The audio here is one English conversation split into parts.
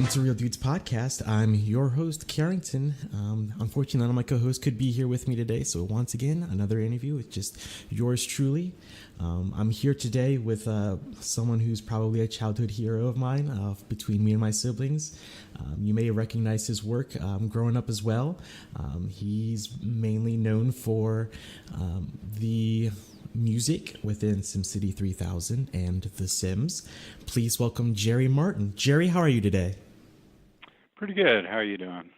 Welcome to Real Dudes Podcast. I'm your host, Karrington. Unfortunately, none of my co-hosts could be here with me today, so once again, another interview with just yours truly. I'm here today with someone who's probably a childhood hero of mine between me and my siblings. You may recognize his work growing up as well. He's mainly known for the music within SimCity 3000 and The Sims. Please welcome Jerry Martin. Jerry, how are you today? Pretty good. How are you doing?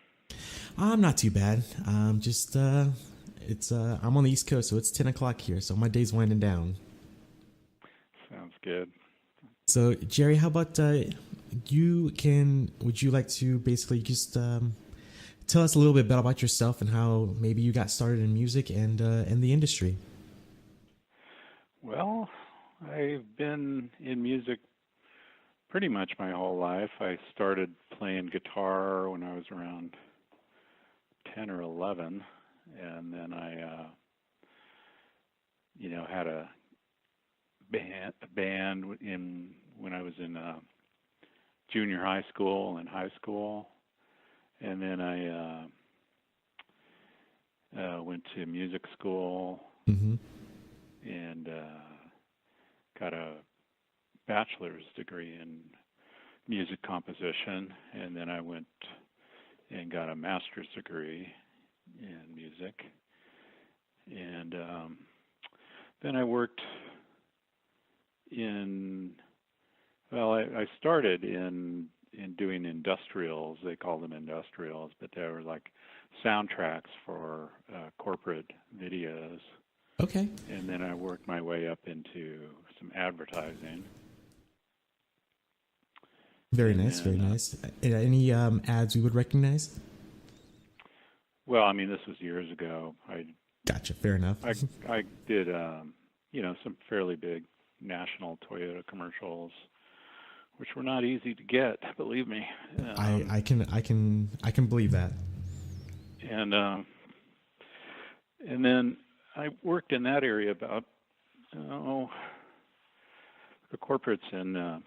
I'm not too bad. I'm on the East Coast, so it's 10 o'clock here, so my day's winding down. Sounds good. So, Jerry, how about would you like to basically just tell us a little bit about yourself and how maybe you got started in music and in the industry? Well, I've been in music pretty much my whole life. I started playing guitar when I was around 10 or 11, and then I, had a band when I was in junior high school and high school, and then I went to music school. Mm-hmm. And got a bachelor's degree in music composition, and then I went and got a master's degree in music, and then I worked I started in doing industrials. They call them industrials, but they were like soundtracks for corporate videos. Okay. And then I worked my way up into some advertising. Very nice. Any ads we would recognize? Well, I mean, this was years ago. Gotcha. Fair enough. I did, some fairly big national Toyota commercials, which were not easy to get, believe me. I can believe that. And then I worked in that area about the corporates and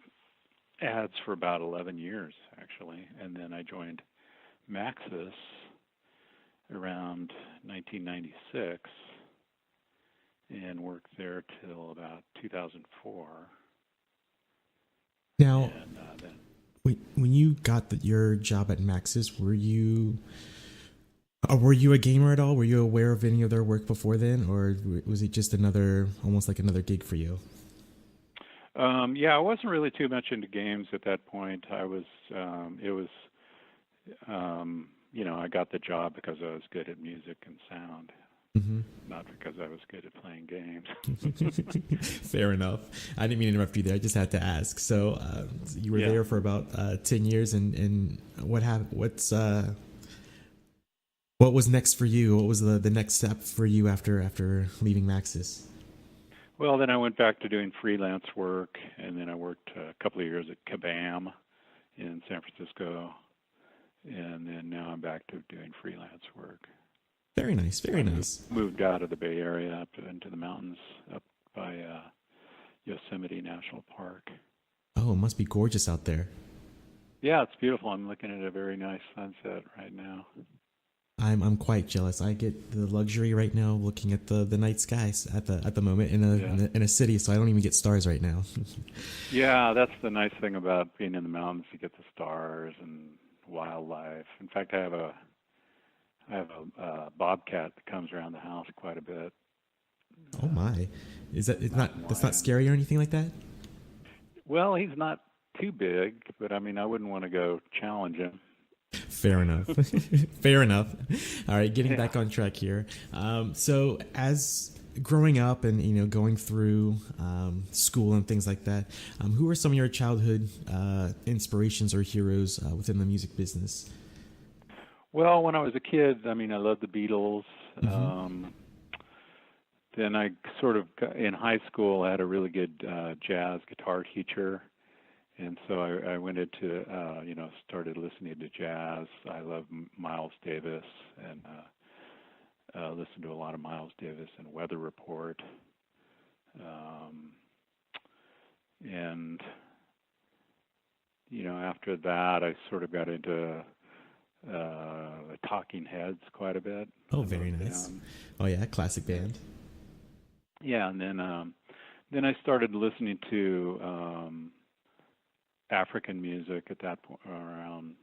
ads for about 11 years, actually. And then I joined Maxis around 1996 and worked there till about 2004. Now, when you got your job at Maxis, were you a gamer at all? Were you aware of any of their work before then, or was it just almost like another gig for you? I wasn't really too much into games at that point. I got the job because I was good at music and sound, mm-hmm. not because I was good at playing games. Fair enough. I didn't mean to interrupt you there. I just had to ask. So you were there for about 10 years, and what happened? What was next for you? What was the next step for you after leaving Maxis? Well, then I went back to doing freelance work, and then I worked a couple of years at Kabam in San Francisco, and then now I'm back to doing freelance work. Very nice, very nice. Moved out of the Bay Area up into the mountains up by Yosemite National Park. Oh, it must be gorgeous out there. Yeah, it's beautiful. I'm looking at a very nice sunset right now. I'm quite jealous. I get the luxury right now looking at the night skies at the moment in a city, so I don't even get stars right now. Yeah, that's the nice thing about being in the mountains. You get the stars and wildlife. In fact, I have a bobcat that comes around the house quite a bit. Oh my! That's not scary or anything like that? Well, he's not too big, but I mean, I wouldn't want to go challenge him. Fair enough. Fair enough. All right, getting back on track here. So as growing up and going through school and things like that, who are some of your childhood inspirations or heroes within the music business? Well, when I was a kid, I mean, I loved the Beatles. Mm-hmm. Then I in high school, I had a really good jazz guitar teacher. And so I went into, started listening to jazz. I love Miles Davis and listened to a lot of Miles Davis and Weather Report. And after that, I sort of got into the Talking Heads quite a bit. Oh, very nice. Oh yeah, classic band. Yeah, and then I started listening to African music at that point, around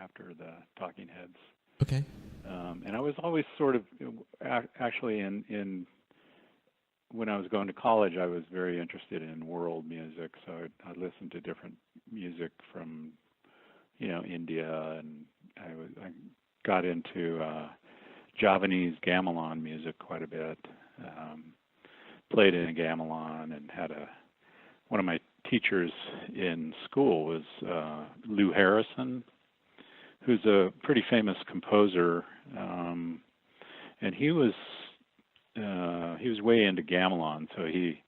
after the Talking Heads. Okay. And I was always sort of actually in when I was going to college, I was very interested in world music, so I listened to different music from India, and I got into Javanese gamelan music quite a bit. Played in a gamelan, and had one of my teachers in school was Lou Harrison, who's a pretty famous composer, and he was way into gamelan, so he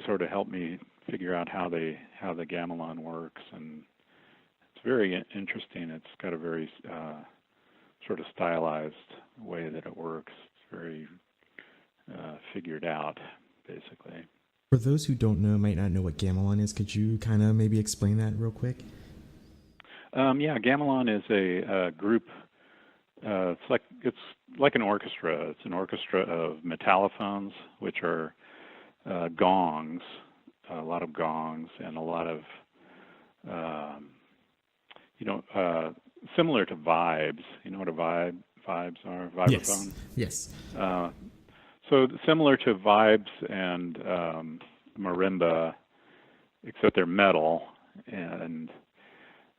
sort of helped me figure out how the gamelan works, and it's very interesting. It's got a very sort of stylized way that it works. It's very figured out, basically. For those who might not know what gamelan is, could you kind of maybe explain that real quick? Yeah, gamelan is a group. It's like an orchestra. It's an orchestra of metallophones, which are gongs, a lot of gongs, and a lot of similar to vibes. You know what vibes are? Vibraphone? Yes. So similar to vibes and marimba, except they're metal, and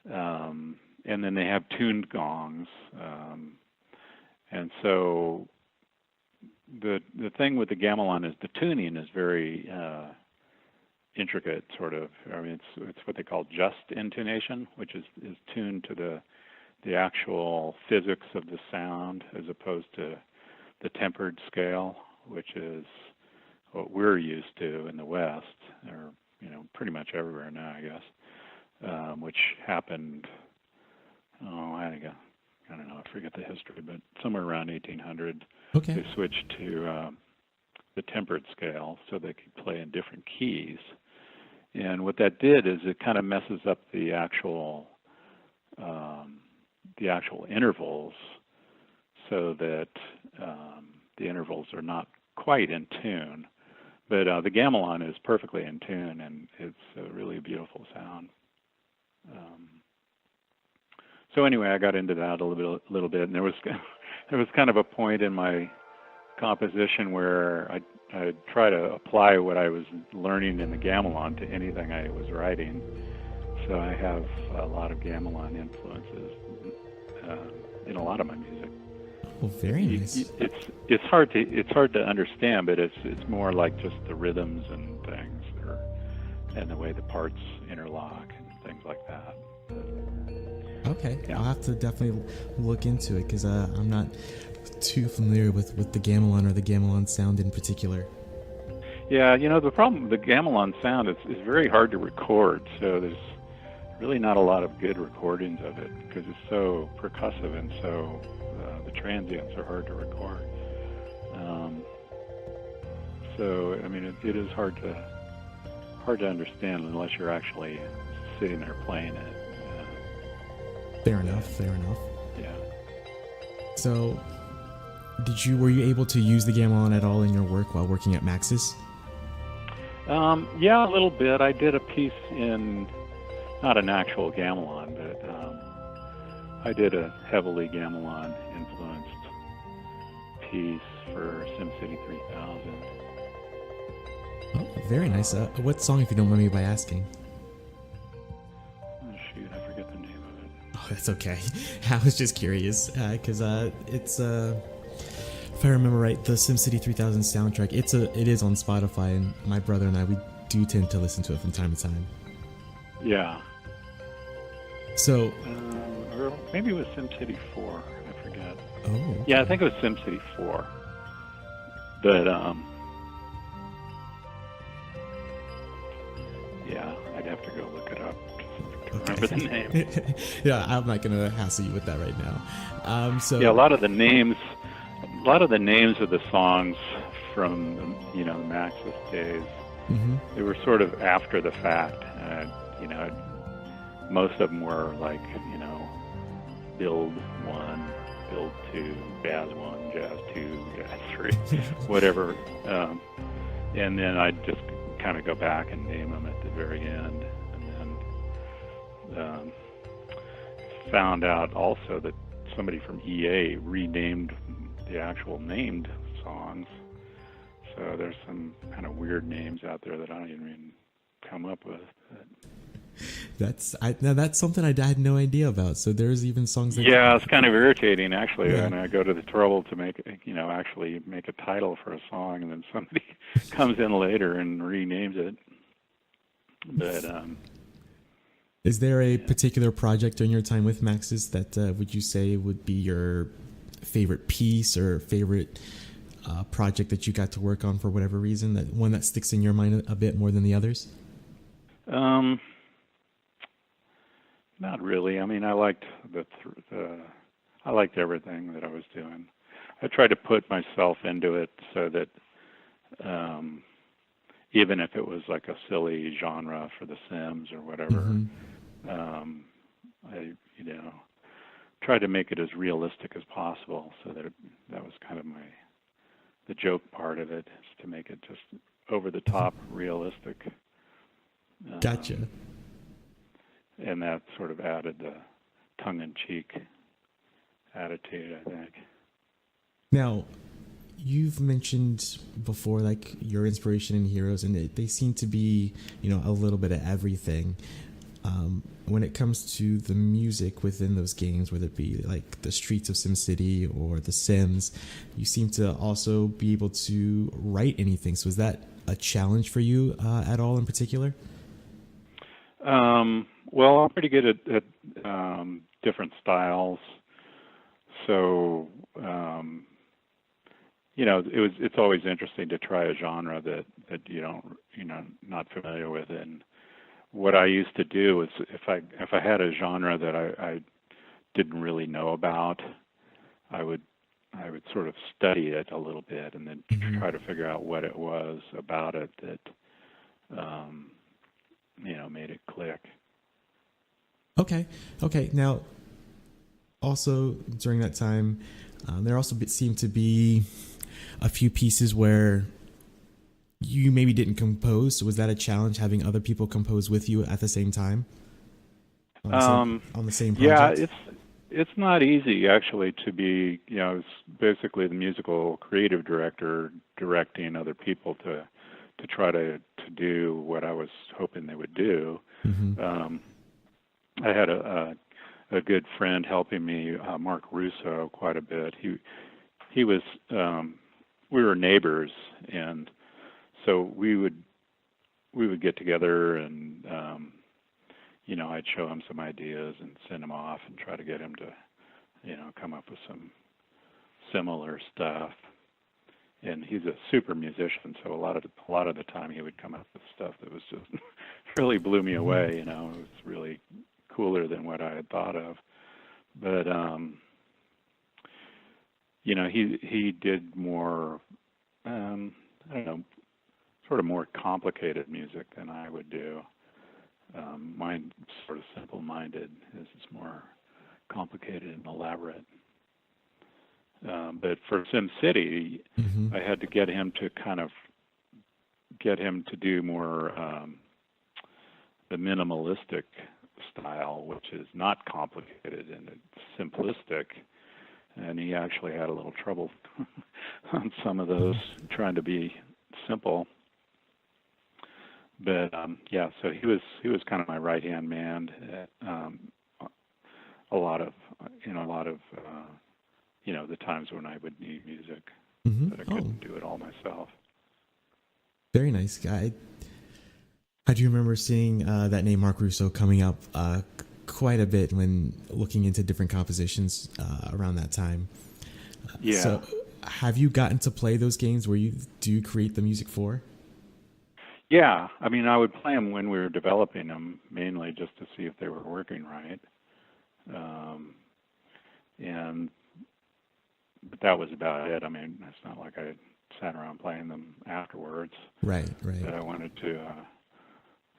then they have tuned gongs, and so the thing with the gamelan is the tuning is very intricate, sort of. I mean, it's what they call just intonation, which is tuned to the actual physics of the sound, as opposed to the tempered scale, which is what we're used to in the West, or pretty much everywhere now, I guess, which happened. I don't know. I forget the history, but somewhere around 1800, okay, they switched to the tempered scale so they could play in different keys. And what that did is it kind of messes up the actual intervals, so that the intervals are not quite in tune. But the gamelan is perfectly in tune, and it's a really beautiful sound. So anyway, I got into that a little bit, and there was kind of a point in my composition where I try to apply what I was learning in the gamelan to anything I was writing. So I have a lot of gamelan influences in a lot of my music. Oh, very nice. It's hard to understand, but it's more like just the rhythms and things, and the way the parts interlock and things like that. Okay, yeah. I'll have to definitely look into it, because I'm not too familiar with the gamelan or the gamelan sound in particular. Yeah, the problem with the gamelan sound is very hard to record, so there's really not a lot of good recordings of it, because it's so percussive, and so the transients are hard to record. So I mean, it is hard to understand unless you're actually sitting there playing it. Fair enough. Yeah. So, were you able to use the gamelan at all in your work while working at Maxis? Yeah, a little bit. I did a piece in, not an actual gamelan, but I did a heavily gamelan influenced piece for SimCity 3000. Oh, very nice. What song, if you don't mind me by asking? That's okay. I was just curious, because it's if I remember right, the SimCity 3000 soundtrack. It is on Spotify, and my brother and I, we do tend to listen to it from time to time. Yeah. So. Or maybe it was SimCity 4. I forget. Oh. Okay. Yeah, I think it was SimCity 4. But yeah, I'd have to go look it up. Remember the name. Yeah, I'm not gonna hassle you with that right now. So yeah, a lot of the names of the songs from the Maxis days, they were sort of after the fact. most of them were like, you know, build 1, build 2, jazz 1, jazz 2, jazz 3, whatever. And then I'd just kind of go back and name them at the very end. And then found out also that somebody from EA renamed the actual named songs. So there's some kind of weird names out there that I don't even come up with. Now that's something I had no idea about. So there's even songs that... Yeah, it's kind of irritating, actually. Yeah. And I go to the trouble to make, you know, actually make a title for a song, and then somebody comes in later and renames it. But is there a particular project during your time with Maxis that would you say would be your favorite piece or favorite project that you got to work on for whatever reason, that one that sticks in your mind a bit more than the others? Not really. I mean, I liked I liked everything that I was doing. I tried to put myself into it so that even if it was like a silly genre for The Sims or whatever, I, you know, tried to make it as realistic as possible. So that that was kind of the joke part of it, is to make it just over the top realistic. Gotcha. And that sort of added the tongue-in-cheek attitude, I think. Now, you've mentioned before, like, your inspiration and heroes, and they seem to be, you know, a little bit of everything. When it comes to the music within those games, whether it be like the streets of SimCity or The Sims, you seem to also be able to write anything. So is that a challenge for you at all in particular? Well, I'm pretty good at different styles. So, you know, it's always interesting to try a genre that you're not familiar with. And what I used to do is, if I had a genre that I didn't really know about, I would sort of study it a little bit and then try to figure out what it was about it that you know, made it click. Okay. Now, also during that time, there also seemed to be a few pieces where you maybe didn't compose. So was that a challenge, having other people compose with you at the same time? On the same project? Yeah, it's not easy, actually, to be, you know, it's basically the musical creative director directing other people to try to do what I was hoping they would do. I had a good friend helping me, Mark Russo, quite a bit. He was we were neighbors, and so we would get together, and you know, I'd show him some ideas and send him off and try to get him to, you know, come up with some similar stuff. And he's a super musician, so a lot of the time he would come up with stuff that was just really blew me away. You know, it was really cooler than what I had thought of. But you know, he did more, I don't know, sort of more complicated music than I would do. Mine sort of simple-minded. His is more complicated and elaborate. But for SimCity, I had to get him to do more the minimalistic style, which is not complicated and it's simplistic. And he actually had a little trouble on some of those, trying to be simple. But yeah, so he was kind of my right-hand man at a lot of you know, the times when I would need music, but I couldn't do it all myself. Very nice guy. I do remember seeing that name Mark Russo coming up quite a bit when looking into different compositions around that time. Yeah. So have you gotten to play those games where you do create the music for? Yeah. I mean, I would play them when we were developing them, mainly just to see if they were working right. But that was about it. I mean, it's not like I sat around playing them afterwards. Right. But I wanted to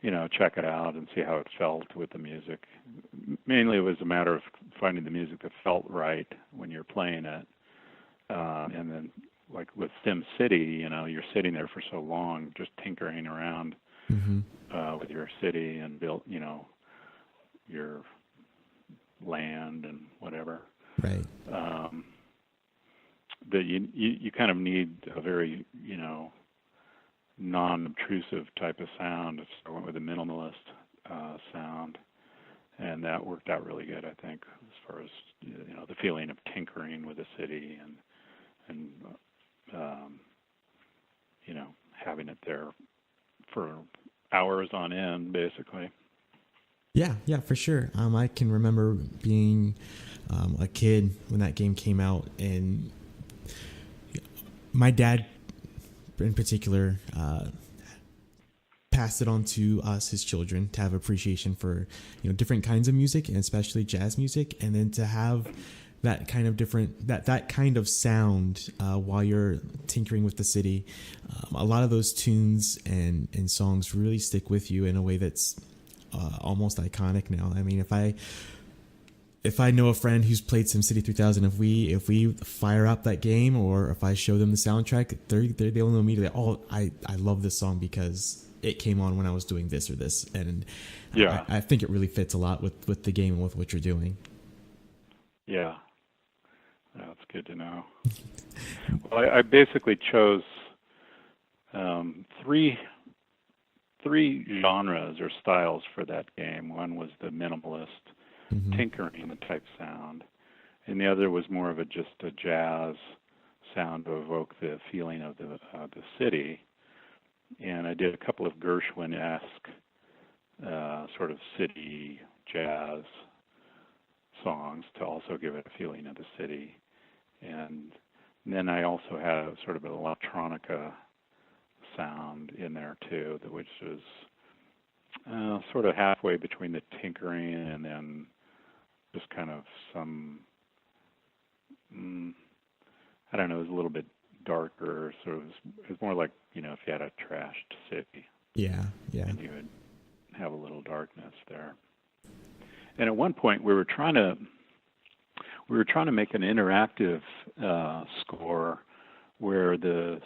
check it out and see how it felt with the music. Mainly, it was a matter of finding the music that felt right when you're playing it. And then, like with Sim City, you're sitting there for so long, just tinkering around Mm-hmm. with your city and build, your land and whatever. Right. That you kind of need a very, non-obtrusive type of sound. So I went with a minimalist sound, and that worked out really good, I think, as far as the feeling of tinkering with the city and having it there for hours on end, basically. Yeah, for sure. I can remember being a kid when that game came out, and my dad, in particular, passed it on to us, his children, to have appreciation for different kinds of music, and especially jazz music, and then to have that kind of that kind of sound while you're tinkering with the city. A lot of those tunes and songs really stick with you in a way that's almost iconic now. I mean, if I know a friend who's played SimCity 3000, if we fire up that game, or if I show them the soundtrack, they'll know immediately, oh, I love this song because it came on when I was doing this or this. And yeah, I think it really fits a lot with the game and with what you're doing. Yeah. That's good to know. Well, I basically chose three genres or styles for that game. One was the minimalist, Mm-hmm. tinkering type sound, and the other was more of just a jazz sound to evoke the feeling of the city. And I did a couple of Gershwin-esque sort of city jazz songs to also give it a feeling of the city. And then I also had a sort of an electronica sound in there too, which is sort of halfway between the tinkering and then just kind of some, I don't know, it was a little bit darker. Sort of, it was more like, if you had a trashed city. Yeah. And you would have a little darkness there. And at one point we were trying to make an interactive score where the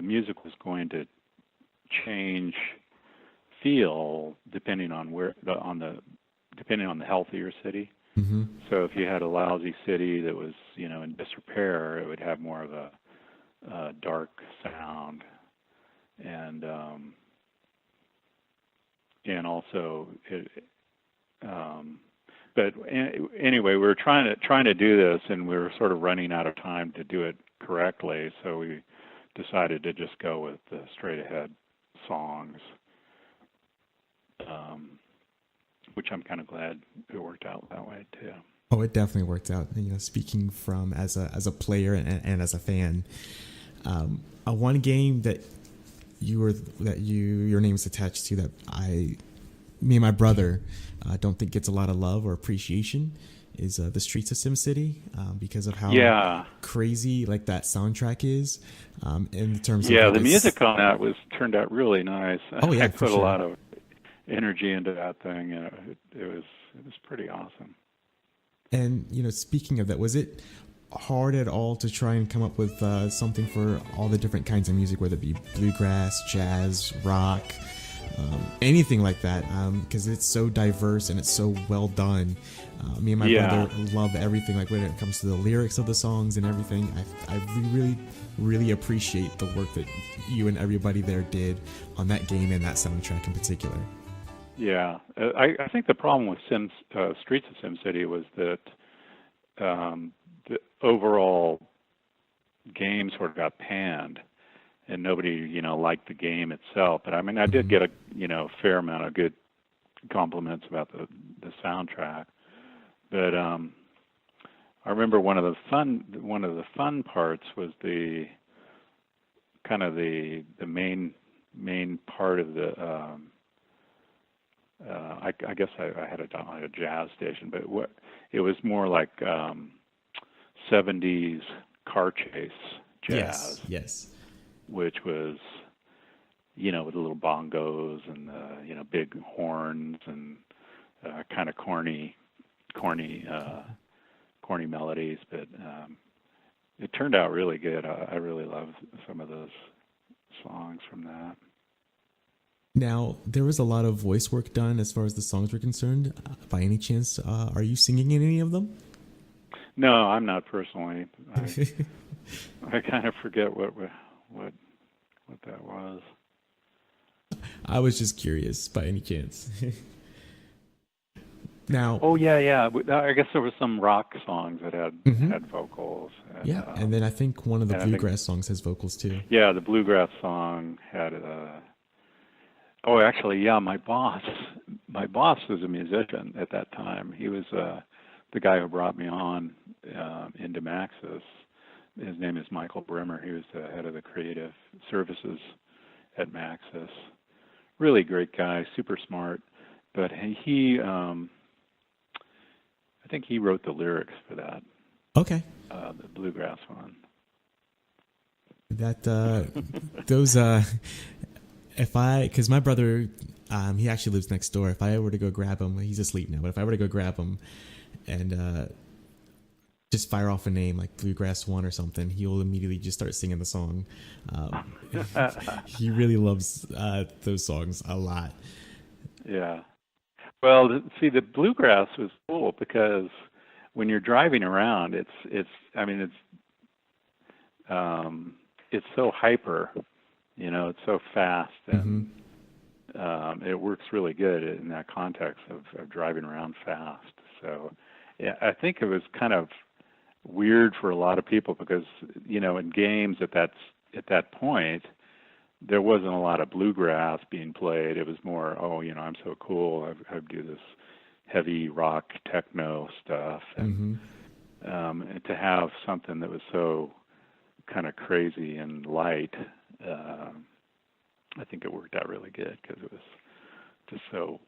music was going to change feel depending on depending on the health of your city. Mm-hmm. So if you had a lousy city that was in disrepair, it would have more of a dark sound, and also but anyway, we were trying to do this, and we were sort of running out of time to do it correctly, so we decided to just go with the straight ahead songs, which I'm kind of glad it worked out that way too. Oh, it definitely worked out. Speaking from as a player and as a fan, one game that your name is attached to that me and my brother don't think gets a lot of love or appreciation is the Streets of SimCity, because of how crazy like that soundtrack is, in terms of the music on that turned out really nice. Oh yeah, I put a lot of energy into that thing, and it was pretty awesome. And speaking of that, was it hard at all to try and come up with something for all the different kinds of music, whether it be bluegrass, jazz, rock, anything like that, because it's so diverse and it's so well done. Me and my brother love everything, like when it comes to the lyrics of the songs and everything. I really, really appreciate the work that you and everybody there did on that game and that soundtrack in particular. Yeah, I think the problem with Streets of SimCity was that the overall game sort of got panned, and nobody, liked the game itself. But I mean, I did get a, fair amount of good compliments about the soundtrack. But I remember one of the fun parts was the kind of the main part of the. I guess I had it on a jazz station, but it was more like 70s car chase jazz. Yes. Which was with the little bongos and big horns and kind of corny melodies, but it turned out really good. I really love some of those songs from that. Now, there was a lot of voice work done as far as the songs were concerned. By any chance, are you singing in any of them? No, I'm not personally. I kind of forget what that was. I was just curious, by any chance. Now. Oh yeah. I guess there were some rock songs that had vocals. And, and then I think one of the bluegrass songs has vocals too. Yeah, the bluegrass song had. Oh, actually, yeah. My boss was a musician at that time. He was the guy who brought me on into Maxis. His name is Michael Brimmer. He was the head of the creative services at Maxis. Really great guy, super smart. But he I think he wrote the lyrics for that. Okay. The bluegrass one. That because my brother, he actually lives next door. If I were to go grab him, he's asleep now. But if I were to go grab him and just fire off a name like Bluegrass One or something, he'll immediately just start singing the song. He really loves those songs a lot. Yeah. Well, see, the bluegrass was cool because when you're driving around, it's so hyper, it's so fast, and it works really good in that context of driving around fast. So, yeah, I think it was kind of weird for a lot of people because, in games at that point, there wasn't a lot of bluegrass being played. It was more, I'm so cool. I do this heavy rock techno stuff, and to have something that was so kind of crazy and light, I think it worked out really good because it was just so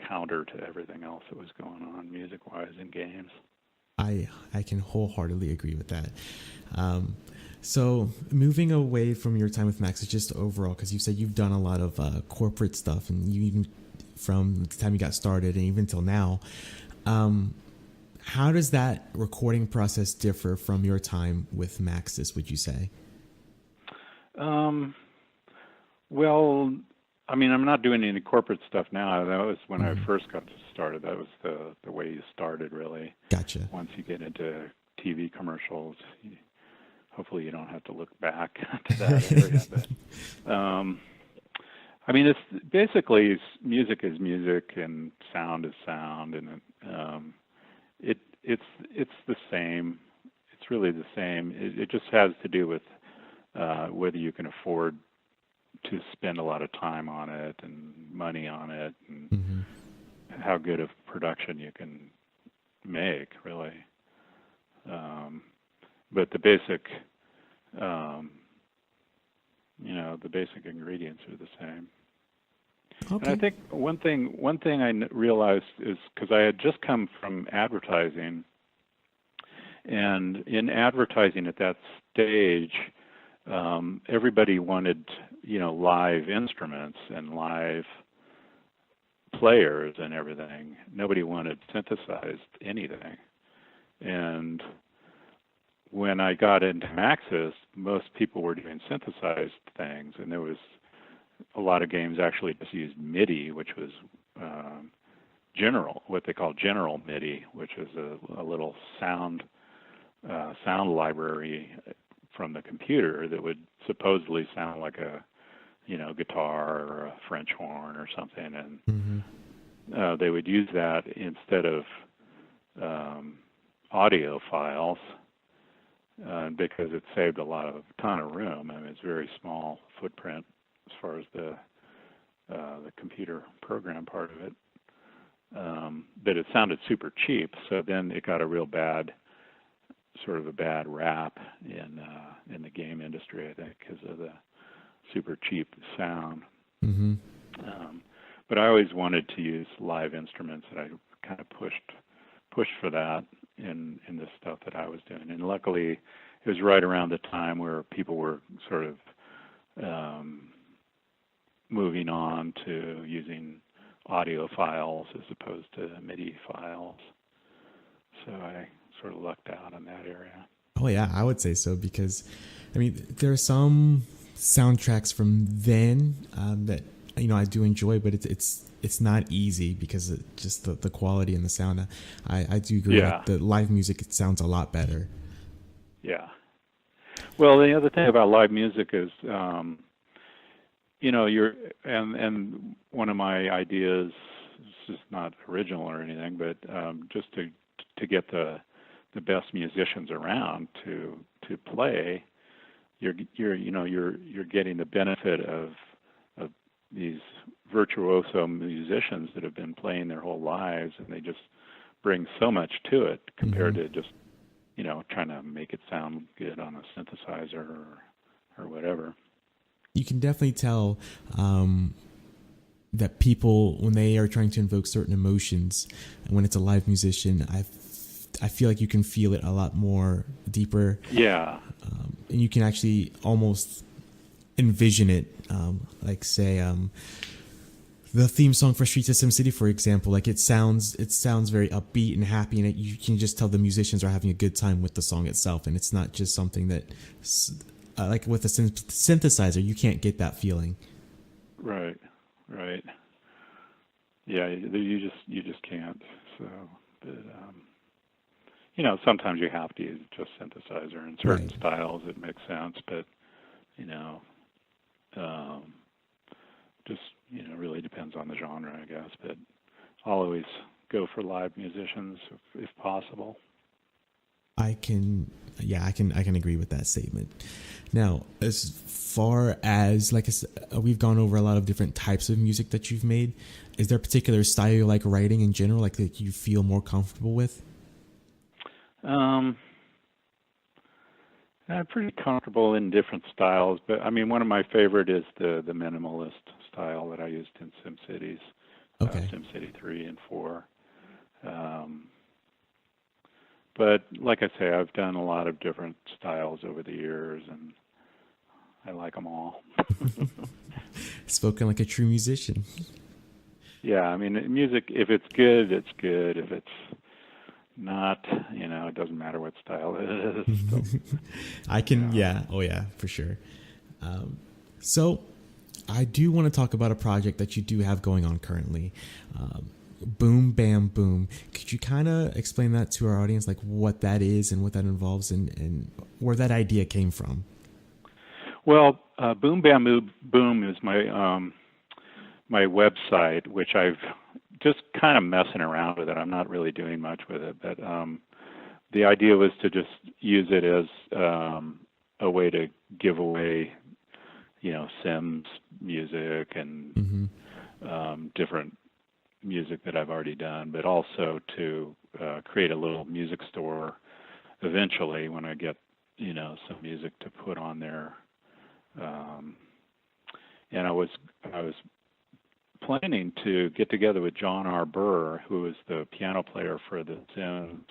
counter to everything else that was going on music-wise in games. I can wholeheartedly agree with that. So moving away from your time with Maxis, just overall, because you said you've done a lot of corporate stuff, and you even from the time you got started and even till now, how does that recording process differ from your time with Maxis, would you say? Well, I'm not doing any corporate stuff now. That was when I first got started. That was the way you started, really. Gotcha. Once you get into TV commercials, hopefully you don't have to look back to that area. But it's basically music is music and sound is sound, and it's the same. It's really the same. It just has to do with whether you can afford to spend a lot of time on it and money on it, and how good of production you can make, really. But the basic, the basic ingredients are the same. Okay. And I think one thing I realized is because I had just come from advertising, and in advertising at that stage, everybody wanted, live instruments and live players and everything. Nobody wanted synthesized anything. And when I got into Maxis, most people were doing synthesized things, and there was a lot of games actually just used MIDI, which was what they call general MIDI, which is a little sound library from the computer that would supposedly sound like a guitar or a French horn or something, and they would use that instead of audio files because it saved a ton of room. It's a very small footprint as far as the computer program part of it, but it sounded super cheap. So then it got a real bad rap in the game industry, I think, because of the super cheap sound. But I always wanted to use live instruments, and I kind of pushed for that in the stuff that I was doing. And luckily, it was right around the time where people were sort of moving on to using audio files as opposed to MIDI files. So I sort of lucked out in that area. Oh yeah, I would say so, because I mean there are some soundtracks from then that I do enjoy, but it's not easy because just the quality and the sound. I do agree. Yeah. Like the live music, it sounds a lot better. Yeah. Well, the other thing about live music is, you're and one of my ideas, this is not original or anything, but just to get the best musicians around to play, you're getting the benefit of these virtuoso musicians that have been playing their whole lives, and they just bring so much to it compared to just trying to make it sound good on a synthesizer or whatever. You can definitely tell that people, when they are trying to invoke certain emotions, and when it's a live musician, I feel like you can feel it a lot more deeper. Yeah. And you can actually almost envision it, like say the theme song for Streets of SimCity, for example. Like it sounds very upbeat and happy, and you can just tell the musicians are having a good time with the song itself, and it's not just something that like with a synthesizer you can't get that feeling. Right. Yeah, you just can't. So, but sometimes you have to use just synthesizer in certain styles. It makes sense, but just really depends on the genre, I guess. But I'll always go for live musicians if possible. I can agree with that statement. Now, as far as, like I said, we've gone over a lot of different types of music that you've made. Is there a particular style you like writing in general, like that you feel more comfortable with? I'm pretty comfortable in different styles, but I mean, one of my favorite is the minimalist style that I used in SimCities, SimCity 3 and 4. But like I say, I've done a lot of different styles over the years, and I like them all. Spoken like a true musician. Yeah, I mean, music, if it's good, it's good. If it's not, it doesn't matter what style it is. Oh yeah, for sure. So I do want to talk about a project that you do have going on currently. Boom Bam Boom. Could you kind of explain that to our audience, like what that is and what that involves, and where that idea came from? Well, boombamboom is my website, which I've just kind of messing around with it. I'm not really doing much with it, but the idea was to just use it as a way to give away, Sims music and different music that I've already done, but also to create a little music store eventually when I get, some music to put on there. And I was planning to get together with John R. Burr, who is the piano player for the Sims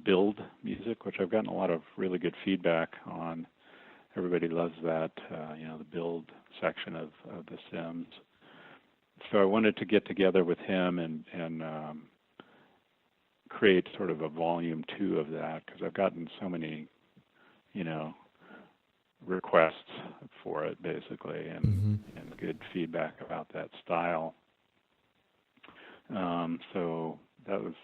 build music, which I've gotten a lot of really good feedback on. Everybody loves that, the build section of the Sims. So I wanted to get together with him and create sort of a volume 2 of that, because I've gotten so many, requests for it, basically, and good feedback about that style. So that was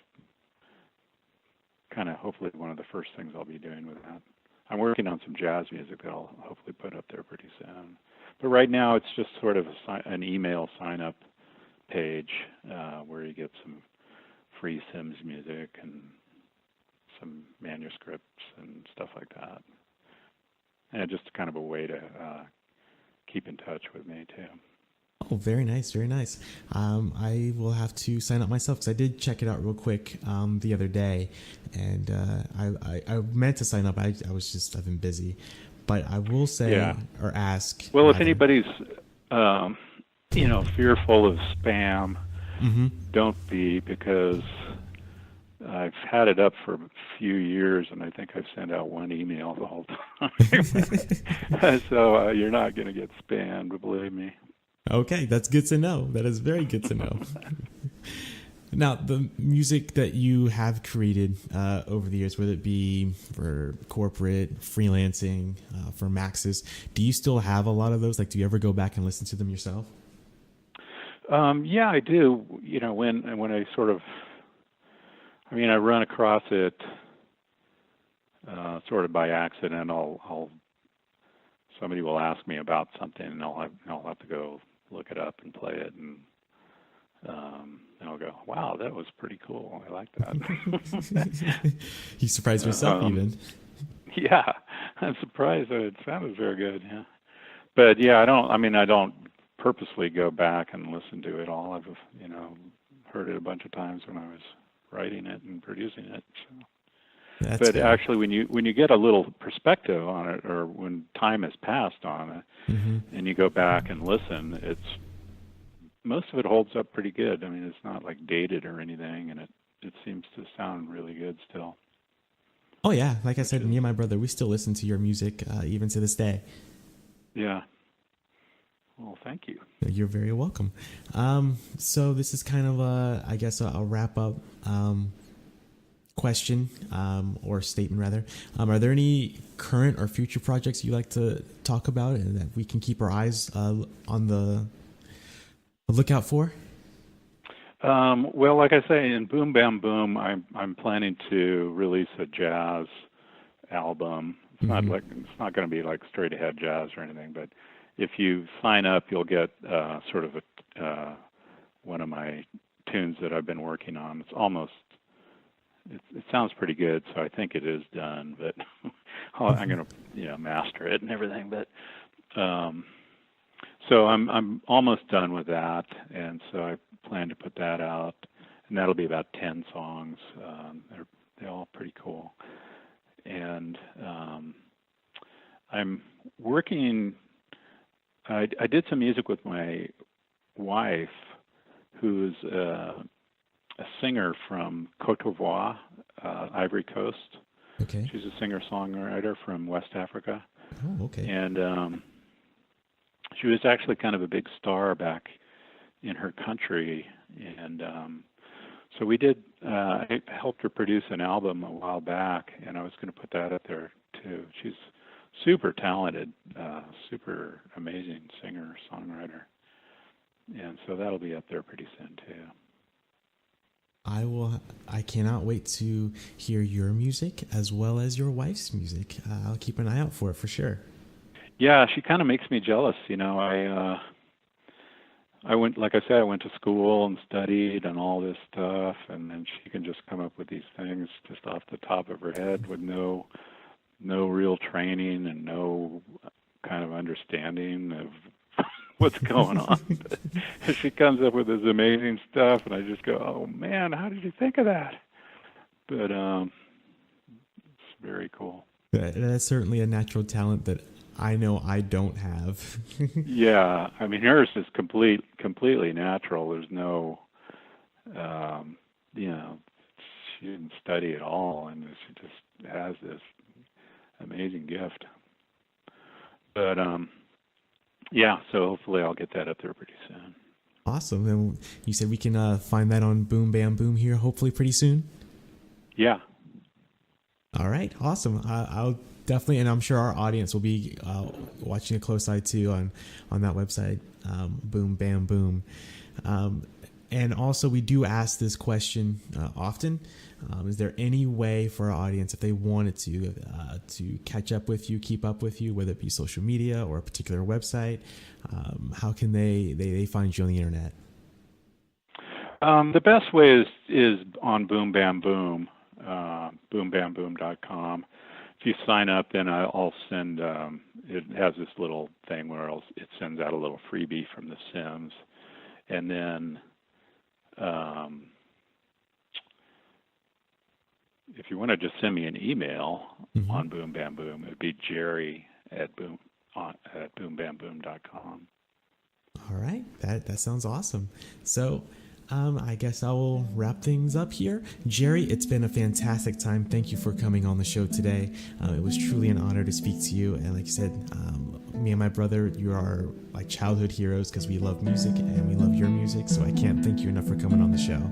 kind of hopefully one of the first things I'll be doing with that. I'm working on some jazz music that I'll hopefully put up there pretty soon. But right now it's just sort of an email sign-up page where you get some free Sims music and some manuscripts and stuff like that. And just kind of a way to keep in touch with me, too. Oh, very nice, very nice. I will have to sign up myself, because I did check it out real quick the other day, and I meant to sign up. I've been busy, but I will say or ask. Well, if anybody's fearful of spam, don't be, because I've had it up for a few years, and I think I've sent out one email the whole time. So you're not going to get spammed, believe me. Okay, that's good to know. That is very good to know. Now, the music that you have created over the years, whether it be for corporate, freelancing, for Maxis, do you still have a lot of those? Like, do you ever go back and listen to them yourself? Yeah, I do. When I sort of, I run across it sort of by accident. Somebody will ask me about something, and I'll have to go look it up and play it, and I'll go, "Wow, that was pretty cool. I like that." You surprised yourself, even. Yeah, I'm surprised that it sounded very good. Yeah, but yeah, I don't purposely go back and listen to it all. I've heard it a bunch of times when I was writing it and producing it. So. That's But fair. actually, when you get a little perspective on it, or when time has passed on it, Mm-hmm. and you go back and listen, most of it holds up pretty good. It's not like dated or anything, and it seems to sound really good still. Oh yeah, like I Which said, is, me and my brother, we still listen to your music even to this day. yeah. Well, thank you. You're very welcome. So this is kind of I guess a wrap up question or statement rather. Are there any current or future projects you like to talk about and that we can keep our eyes on the lookout for? Well, like I say, in Boom Bam Boom, I'm planning to release a jazz album. It's Mm-hmm. it's not going to be like straight ahead jazz or anything, but if you sign up, you'll get sort of one of my tunes that I've been working on. It sounds pretty good, so I think it is done, but I'm going to master it and everything. But so I'm almost done with that, and so I plan to put that out, and that'll be about 10 songs. They're all pretty cool, and I'm working. I did some music with my wife, who's a singer from Cote d'Ivoire, Ivory Coast. Okay. She's a singer-songwriter from West Africa, Oh, okay. and she was actually kind of a big star back in her country, and so we did. I helped her produce an album a while back, and I was going to put that up there too. She's super talented, super amazing singer songwriter, and so that'll be up there pretty soon too. I cannot wait to hear your music as well as your wife's music. I'll keep an eye out for it for sure. Yeah, she kind of makes me jealous. I went, like I said, I went to school and studied and all this stuff, and then she can just come up with these things just off the top of her head with no real training and no kind of understanding of what's going on. She comes up with this amazing stuff, and I just go, "Oh man, how did you think of that?" But it's very cool. That's certainly a natural talent that I know I don't have. Yeah, hers is completely natural. There's no, you know, she didn't study at all, and she just has this amazing gift. But yeah, so hopefully I'll get that up there pretty soon. Awesome. And you said we can find that on Boom Bam Boom here, hopefully pretty soon. Yeah. All right. Awesome. I'll definitely, and I'm sure our audience will be watching a close eye too on that website, Boom Bam Boom. And also, we do ask this question often. Is there any way for our audience, if they wanted to catch up with you, keep up with you, whether it be social media or a particular website? How can they find you on the internet? The best way is on Boom Bam Boom, boombamboom.com. If you sign up, then I'll send. It has this little thing where it sends out a little freebie from The Sims, and then if you want to just send me an email on Boom Bam Boom, it'd be Jerry at boombamboom.com. All right, that sounds awesome. So I guess I will wrap things up here. Jerry, it's been a fantastic time. Thank you for coming on the show today. It was truly an honor to speak to you. And like I said, me and my brother, you are like childhood heroes because we love music and we love your music. So I can't thank you enough for coming on the show.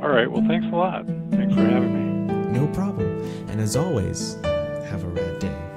All right. Well, thanks a lot. Thanks for having me. No problem. And as always, have a rad day.